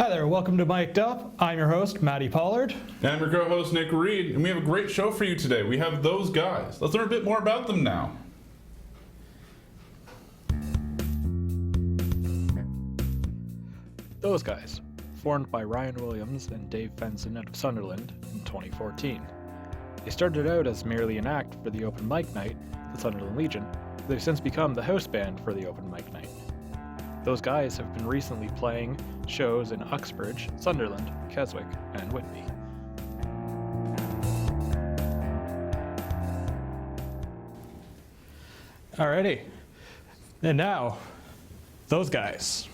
Hi there, welcome to Mic'd Up. I'm your host, Matty Pollard. And I'm your co-host, Nick Reed, and we have a great show for you today. We have those guys. Let's learn a bit more about them now. Those Guys, formed by Ryan Williams and Dave Fenson out of Sunderland in 2014. They started out as merely an act for the open mic night, the Sunderland Legion, but they've since become the house band for the open mic night. Those Guys have been recently playing shows in Uxbridge, Sunderland, Keswick, and Whitby. Alrighty, and now, Those Guys.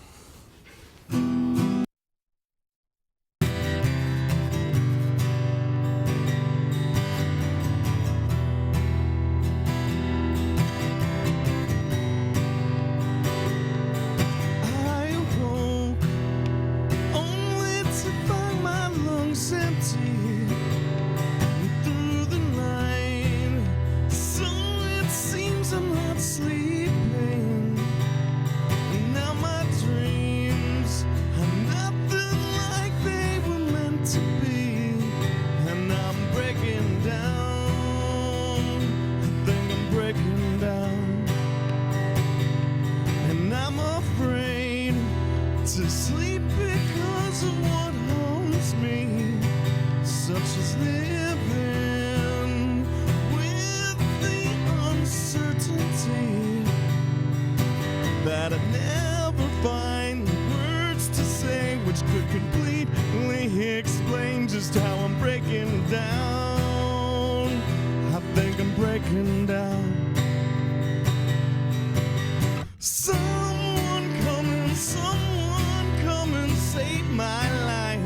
To sleep because of what haunts me, such as living with the uncertainty that I never find the words to say which could completely explain just how I'm breaking down. I think I'm breaking down. Someone come and save my life.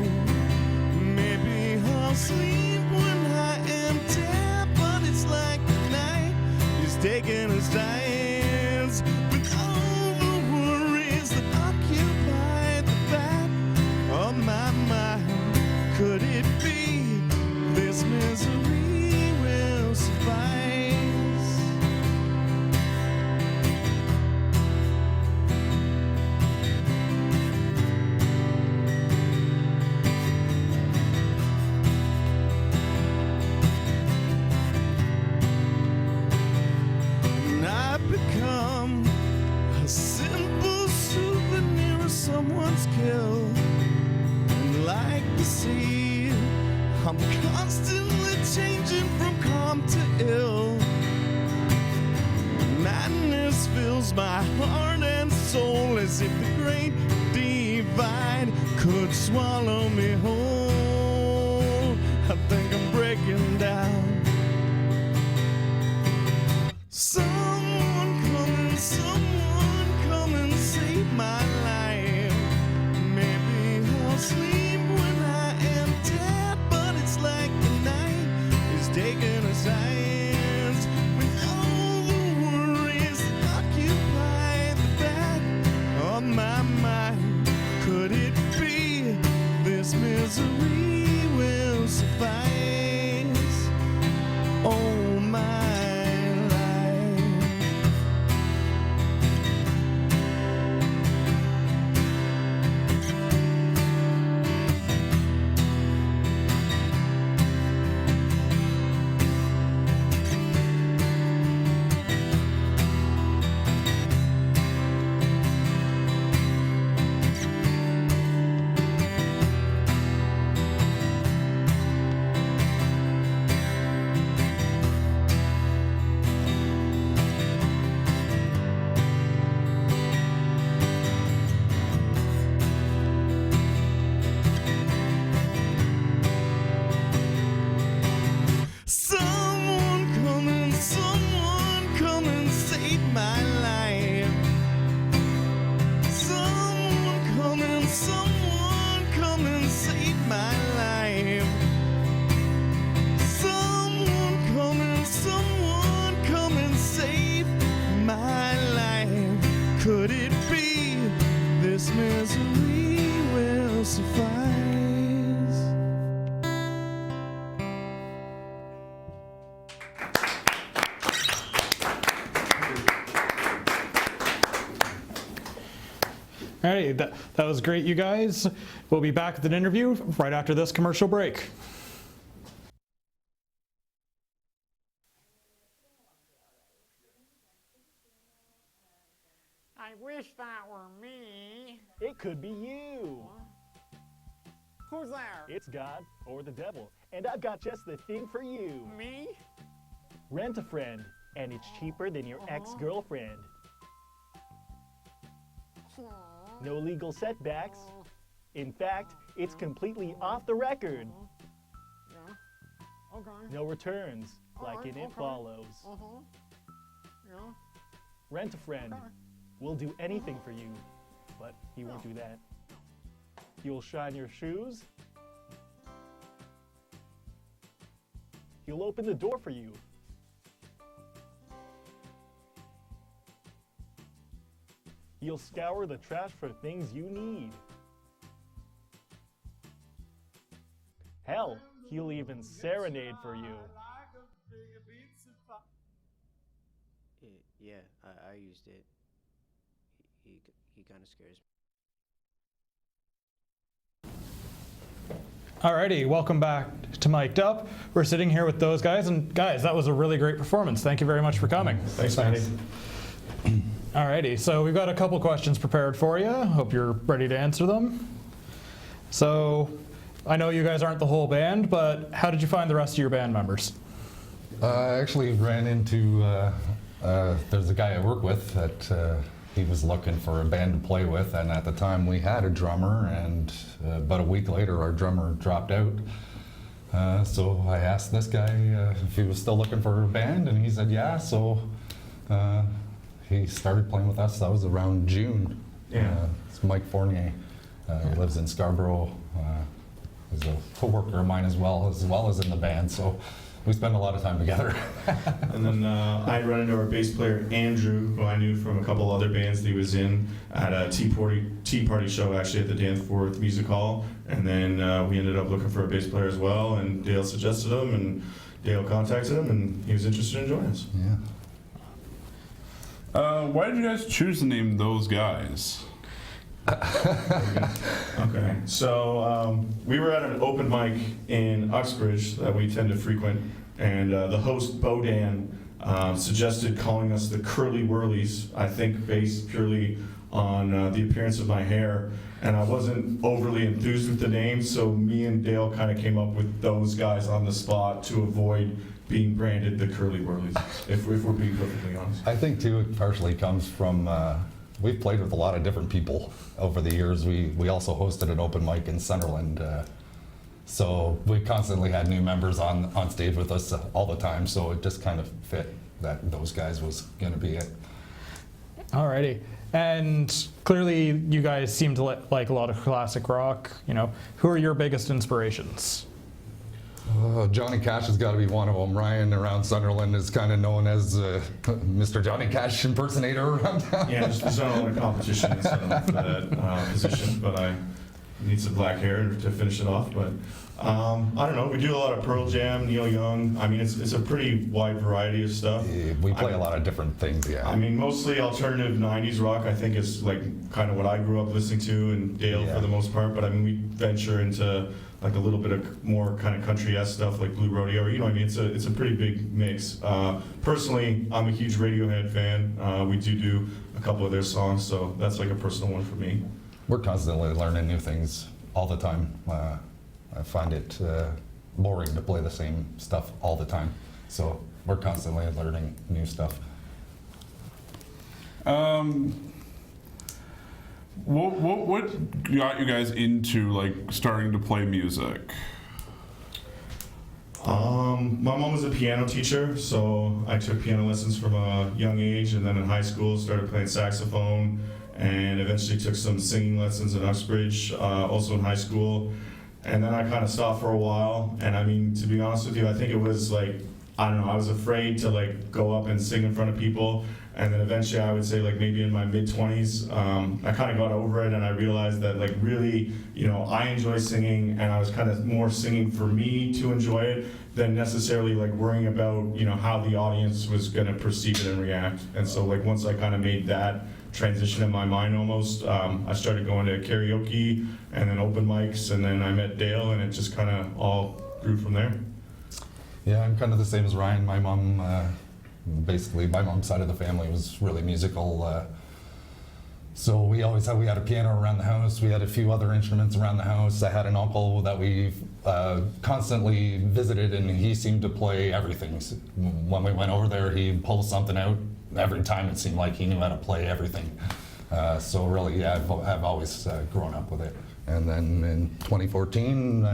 Maybe I'll sleep when I am dead, but it's like the night is taking its dives with all the worries that occupy the back of my mind. Could it be this misery will suffice? Become a simple souvenir of someone's kill. And like the sea, I'm constantly changing from calm to ill. Madness fills my heart and soul as if the great divide could swallow me whole. I think I'm breaking down. Someone come and save my life. Maybe I'll sleep when I am dead, but it's like the night is taking us hands with all the worries that occupy the back of my mind. Could it be this misery will suffice? Hey, that was great, you guys. We'll be back with an interview right after this commercial break. I wish that were me. It could be you. Who's there? It's God or the devil, and I've got just the thing for you. Me? Rent a friend, and it's cheaper than your ex-girlfriend. No legal setbacks. In fact, it's completely off the record. Yeah. Okay. No returns, like Alright, in It okay. Follows. Yeah. Rent a friend. Okay. We'll do anything for you, but he won't do that. He'll shine your shoes. He'll open the door for you. He'll scour the trash for things you need. Hell, he'll even serenade for you. Yeah, I used it. He kind of scares me. Alrighty, welcome back to Mic'd Up. We're sitting here with those guys, and guys, that was a really great performance. Thank you very much for coming. Thanks, Manny. Alrighty, so we've got a couple questions prepared for you. Hope you're ready to answer them. So, I know you guys aren't the whole band, but how did you find the rest of your band members? I actually ran into, there's a guy I work with that he was looking for a band to play with, and at the time we had a drummer, and about a week later our drummer dropped out. So I asked this guy if he was still looking for a band, and he said yeah, so he started playing with us. That was around June. Yeah. It's Mike Fournier. He lives in Scarborough. He's a co-worker of mine as well as in the band, so we spend a lot of time together. And then I run into our bass player Andrew, who I knew from a couple other bands that he was in at a tea party show actually at the Danforth Music Hall. And then we ended up looking for a bass player as well, and Dale suggested him, and Dale contacted him, and he was interested in joining us. Yeah. Why did you guys choose to name Those Guys? Okay, so we were at an open mic in Uxbridge that we tend to frequent, and the host Bodan suggested calling us the Curly Whirlies, I think based purely on the appearance of my hair, and I wasn't overly enthused with the name, so me and Dale kind of came up with Those Guys on the spot to avoid being branded the Curly Whirlies, if we're being perfectly honest. I think too it partially comes from we've played with a lot of different people over the years. We also hosted an open mic in Sunderland, so we constantly had new members on stage with us all the time. So it just kind of fit that Those Guys was going to be it. Alrighty, and clearly you guys seem to like a lot of classic rock. You know, who are your biggest inspirations? Johnny Cash has got to be one of them. Ryan around Sunderland is kind of known as Mr. Johnny Cash impersonator around town. Yeah, there's not a lot of competition in Sunderland for that position, but I need some black hair to finish it off. But I don't know, we do a lot of Pearl Jam, Neil Young. I mean, it's a pretty wide variety of stuff. We play a lot of different things, yeah. I mean, mostly alternative 90s rock, I think, is like kind of what I grew up listening to, and Dale Yeah. for the most part. But I mean, we venture into like a little bit of more kind of country-esque stuff like Blue Rodeo. You know, I mean, it's a pretty big mix. Personally, I'm a huge Radiohead fan. We do a couple of their songs, so that's like a personal one for me. We're constantly learning new things all the time. I find it boring to play the same stuff all the time. So we're constantly learning new stuff. What got you guys into like starting to play music? My mom was a piano teacher, so I took piano lessons from a young age, and then in high school started playing saxophone, and eventually took some singing lessons in Uxbridge, also in high school. And then I kind of stopped for a while, and I mean, to be honest with you, I think it was like, I don't know, I was afraid to like go up and sing in front of people, And then eventually I would say like maybe in my mid-20s, I kind of got over it and I realized that like really, you know, I enjoy singing and I was kind of more singing for me to enjoy it than necessarily like worrying about, you know, how the audience was going to perceive it and react. And so like once I kind of made that transition in my mind almost, I started going to karaoke and then open mics, and then I met Dale and it just kind of all grew from there. Yeah, I'm kind of the same as Ryan. My mom, basically, my mom's side of the family was really musical. So we had a piano around the house. We had a few other instruments around the house. I had an uncle that we constantly visited, and he seemed to play everything. When we went over there, he'd pull something out. Every time it seemed like he knew how to play everything. So really, yeah, I've always grown up with it. And then in 2014,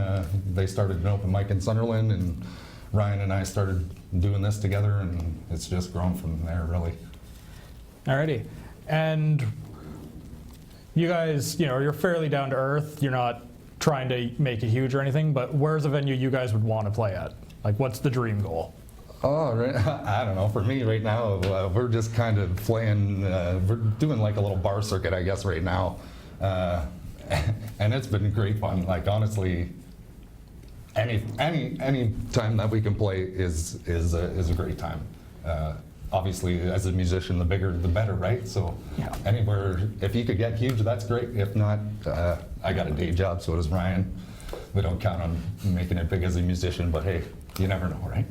they started an open mic in Sunderland, and Ryan and I started doing this together, and it's just grown from there, really. Alrighty. And you guys, you know, you're fairly down to earth. You're not trying to make it huge or anything, but where's a venue you guys would want to play at? Like, what's the dream goal? Oh, right. I don't know. For me right now, we're just kind of playing, we're doing like a little bar circuit, I guess, right now. And it's been great fun. Like, honestly, any time that we can play is a great time. Obviously, as a musician, the bigger the better, right? So yeah. Anywhere, if you could get huge, that's great. If not, I got a day job, so does Ryan. We don't count on making it big as a musician, but hey, you never know, right?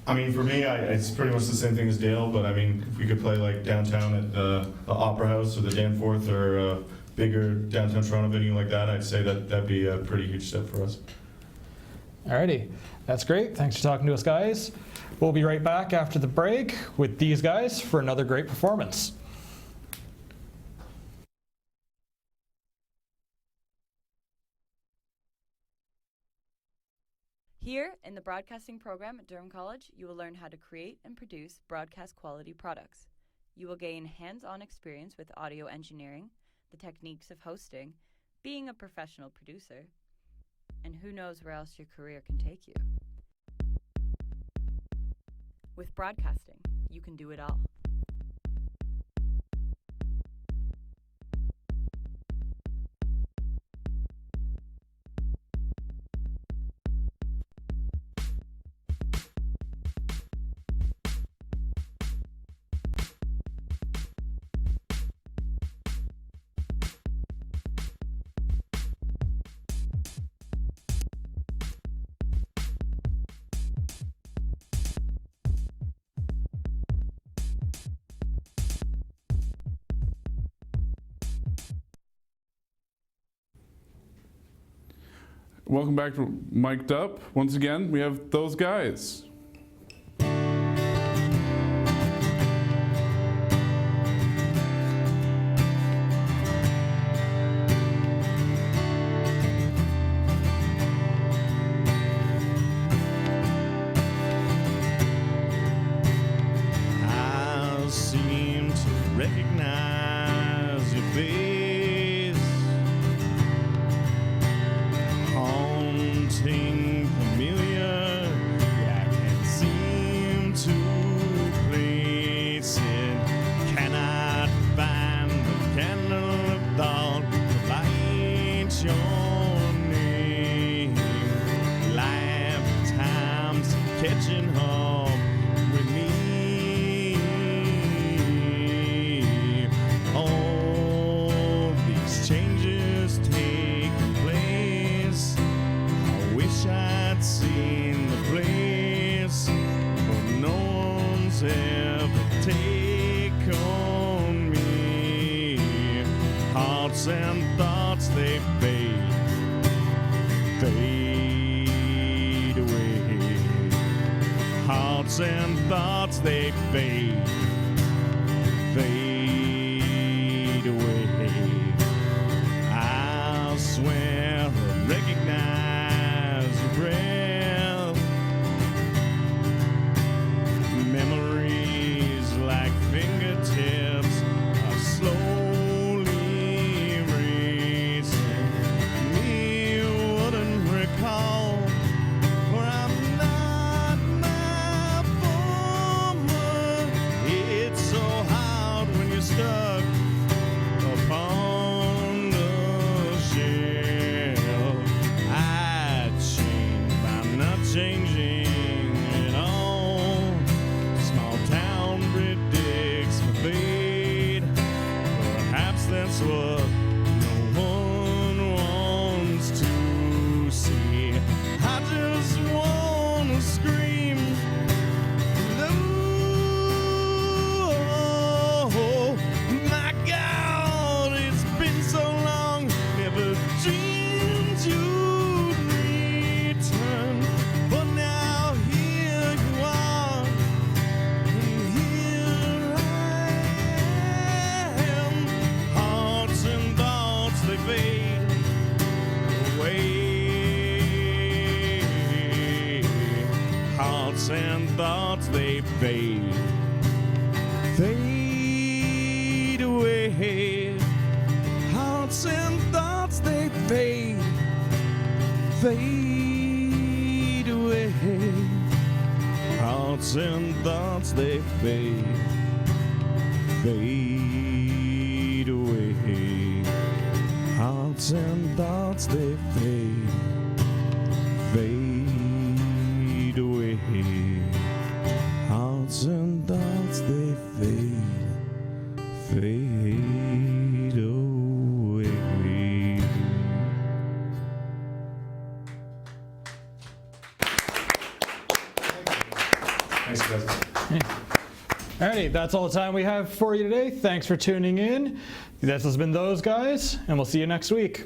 I mean, for me, it's pretty much the same thing as Dale, but I mean, if we could play like downtown at the Opera House or the Danforth or a bigger downtown Toronto venue like that, I'd say that that'd be a pretty huge step for us. Alrighty, that's great. Thanks for talking to us, guys. We'll be right back after the break with these guys for another great performance. Here in the broadcasting program at Durham College, you will learn how to create and produce broadcast quality products. You will gain hands-on experience with audio engineering, the techniques of hosting, being a professional producer, and who knows where else your career can take you. With broadcasting, you can do it all. Welcome back to Mic'd Up. Once again, we have those guys. I seem to recognize your face, haunting, familiar. I can't seem to place it. Cannot find the candle of thought to light your name. Lifetimes catching up with me. All these changes taking place. I wish I'd seen the place, but no one's ever taken me. Hearts and thoughts, they fade away. Hearts and thoughts, they fade away. I swear I recognize your breath. Memories like fingertips are slowly erasing. You wouldn't recall, for I'm not my former fade, fade away. Hearts and thoughts, they fade, fade away. Hearts and thoughts, they fade, fade away. Hearts and thoughts, they fade, fade away. Hearts and thoughts, they fade, fade away. Thanks, guys. Alrighty, that's all the time we have for you today. Thanks for tuning in. This has been Those Guys, and we'll see you next week.